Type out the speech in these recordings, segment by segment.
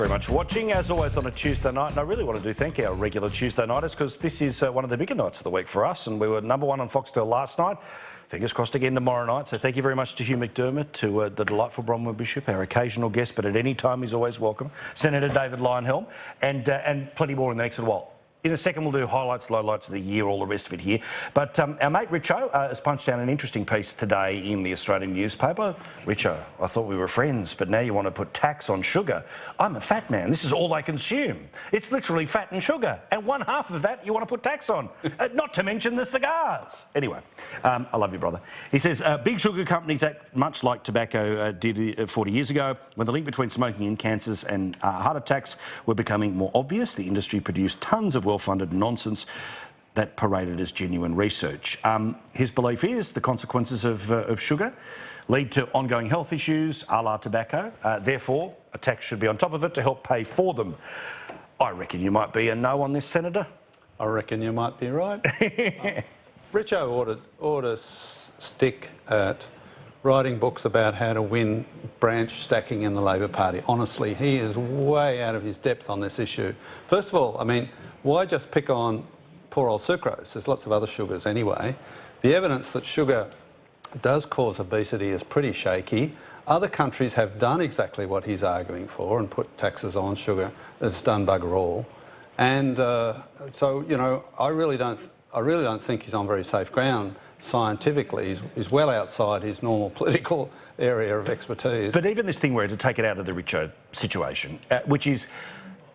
Very much for watching, as always on a Tuesday night, and I really want to thank our regular Tuesday nighters because this is one of the bigger nights of the week for us, and we were #1 on Foxtel last night. Fingers crossed again tomorrow night. So thank you very much to Hugh McDermott, to the delightful Bronwyn Bishop, our occasional guest, but at any time he's always welcome, Senator David Leyonhjelm, and plenty more in the next little while. In a second, we'll do highlights, lowlights of the year, all the rest of it here. But our mate Richo has punched down an interesting piece today in the Australian newspaper. Richo, I thought we were friends, but now you want to put tax on sugar. I'm a fat man. This is all I consume. It's literally fat and sugar. And one half of that you want to put tax on. Not to mention the cigars. Anyway, I love you, brother. He says, big sugar companies act much like tobacco did 40 years ago, when the link between smoking and cancers and heart attacks were becoming more obvious. The industry produced tons of well-funded nonsense that paraded as genuine research. His belief is the consequences of sugar lead to ongoing health issues, a la tobacco. Therefore, a tax should be on top of it to help pay for them. I reckon you might be a no on this, Senator. I reckon you might be right. Richo ought to stick at writing books about how to win branch stacking in the Labor Party. Honestly, he is way out of his depth on this issue. First of all, I mean, why just pick on poor old sucrose? There's lots of other sugars anyway. The evidence that sugar does cause obesity is pretty shaky. Other countries have done exactly what he's arguing for and put taxes on sugar. It's done bugger all. And so, you know, I really don't think he's on very safe ground scientifically. He's well outside his normal political area of expertise. But even this thing where to take it out of the Richo situation, which is,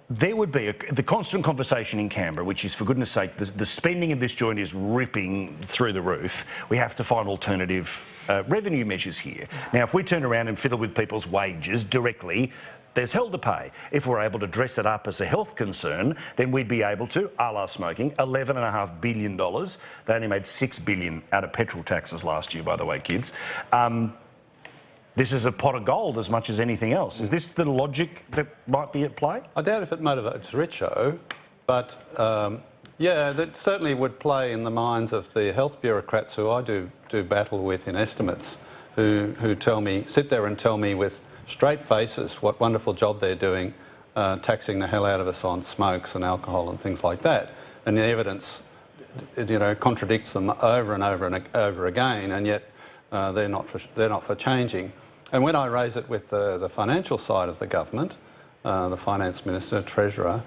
there would be the constant conversation in Canberra, which is, for goodness sake, the spending of this joint is ripping through the roof. We have to find alternative revenue measures here. Now, if we turn around and fiddle with people's wages directly, there's hell to pay. If we're able to dress it up as a health concern, then we'd be able to, a la smoking, $11.5 billion. They only made $6 billion out of petrol taxes last year, by the way, kids. This is a pot of gold as much as anything else. Is this the logic that might be at play? I doubt if it motivates Richo, but yeah, that certainly would play in the minds of the health bureaucrats who I do battle with in estimates, who tell me, sit there and tell me with straight faces what wonderful job they're doing, taxing the hell out of us on smokes and alcohol and things like that. And the evidence, you know, contradicts them over and over and over again, and yet they're not for changing. And when I raise it with the financial side of the government, the finance minister, treasurer,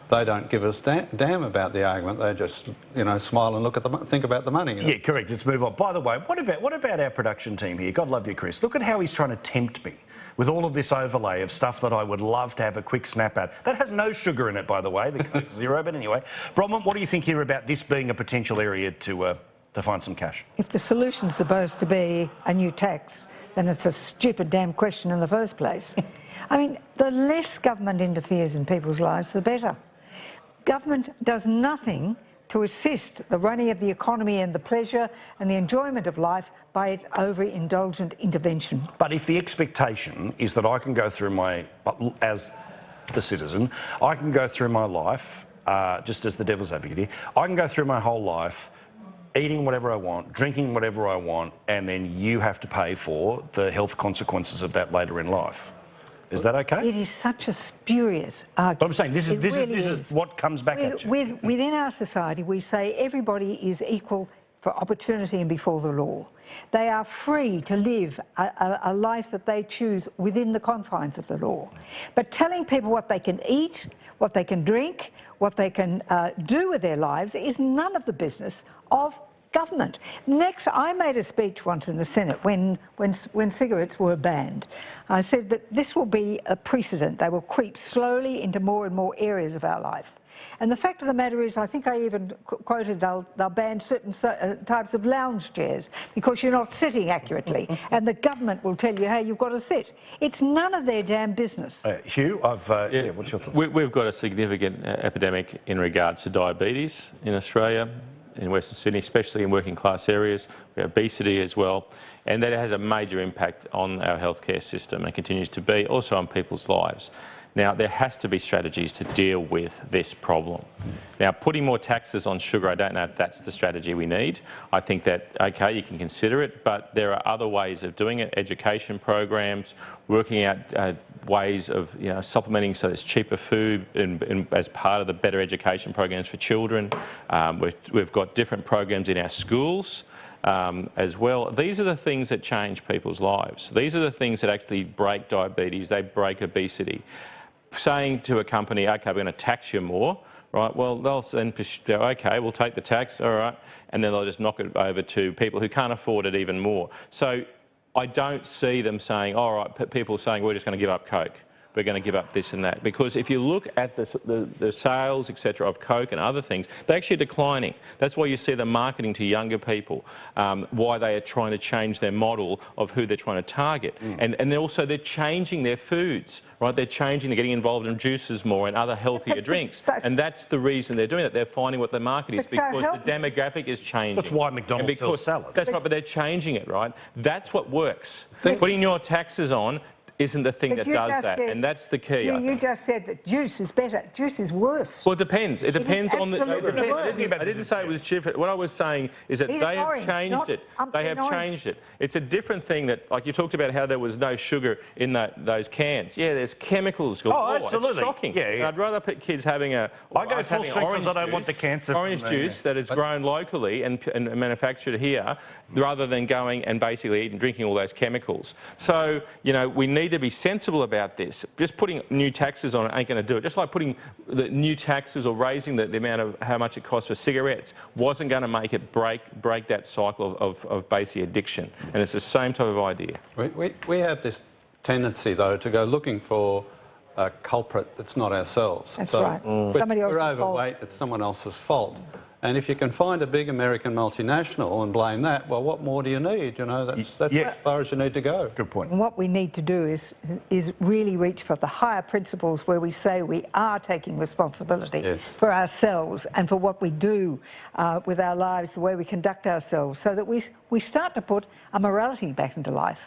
they don't give us damn about the argument. They just, you know, smile and look at think about the money. Yeah, correct. Let's move on. By the way, what about our production team here? God love you, Chris. Look at how he's trying to tempt me with all of this overlay of stuff that I would love to have a quick snap at. That has no sugar in it, by the way, the Coke Zero. But anyway, Bronwyn, what do you think here about this being a potential area to find some cash? If the solution's supposed to be a new tax, then it's a stupid damn question in the first place. I mean, the less government interferes in people's lives, the better. Government does nothing to assist the running of the economy and the pleasure and the enjoyment of life by its overindulgent intervention. But if the expectation is that I can go through as the citizen, I can go through my life, just as the devil's advocate here, I can go through my whole life eating whatever I want, drinking whatever I want, and then you have to pay for the health consequences of that later in life. Is that okay? It is such a spurious argument. But I'm saying this is what comes back at you. Within our society, we say everybody is equal for opportunity and before the law. They are free to live a life that they choose within the confines of the law. But telling people what they can eat, what they can drink, what they can do with their lives is none of the business of government. Next, I made a speech once in the Senate when cigarettes were banned. I said that this will be a precedent. They will creep slowly into more and more areas of our life. And the fact of the matter is, I think I even quoted they'll ban certain types of lounge chairs because you're not sitting accurately, and the government will tell you how you've got to sit. It's none of their damn business. Hugh, what's your thoughts? We've got a significant epidemic in regards to diabetes in Australia, in Western Sydney, especially in working class areas. We have obesity as well, and that has a major impact on our healthcare system and continues to be, also on people's lives. Now, there has to be strategies to deal with this problem. Now, putting more taxes on sugar, I don't know if that's the strategy we need. I think that, okay, you can consider it, but there are other ways of doing it, education programs, working out ways of supplementing so there's cheaper food as part of the better education programs for children. We've got different programs in our schools as well. These are the things that change people's lives. These are the things that actually break diabetes, they break obesity. Saying to a company, okay, we're going to tax you more, right? Well, they'll then go, okay, we'll take the tax, all right, and then they'll just knock it over to people who can't afford it even more. So I don't see them saying, all right, people saying we're just going to give up Coke. We're going to give up this and that. Because if you look at the sales, etc., of Coke and other things, they're actually declining. That's why you see them marketing to younger people, why they are trying to change their model of who they're trying to target. And they're changing their foods, right? They're getting involved in juices more and other healthier drinks. And that's the reason they're doing it. They're finding what the market is because the demographic is changing. That's why McDonald's sells salad. That's right, but they're changing it, right? That's what works. Putting your taxes on isn't the thing that does that, and that's the key. You just said that juice is better. Juice is worse. Well, it depends. It depends on the. I didn't say it was different. What I was saying is that they have changed it. They have changed it. It's a different thing that, like you talked about, how there was no sugar in those cans. Yeah, there's chemicals. Oh, absolutely. It's shocking. Yeah. I'd rather put kids having I go full strength because I don't want the cancer. Orange juice that is grown locally and manufactured here, rather than going and basically eating, drinking all those chemicals. So we need to be sensible about this. Just putting new taxes on it ain't going to do it. Just like putting the new taxes or raising the amount of how much it costs for cigarettes wasn't going to make it break that cycle of basic addiction. And it's the same type of idea. We have this tendency, though, to go looking for a culprit that's not ourselves. That's right. Somebody else's we're fault. overweight, it's someone else's fault. And if you can find a big American multinational and blame that, well, what more do you need? That's as far as you need to go. Good point. And what we need to do is really reach for the higher principles where we say we are taking responsibility for ourselves and for what we do with our lives, the way we conduct ourselves, so that we start to put a morality back into life.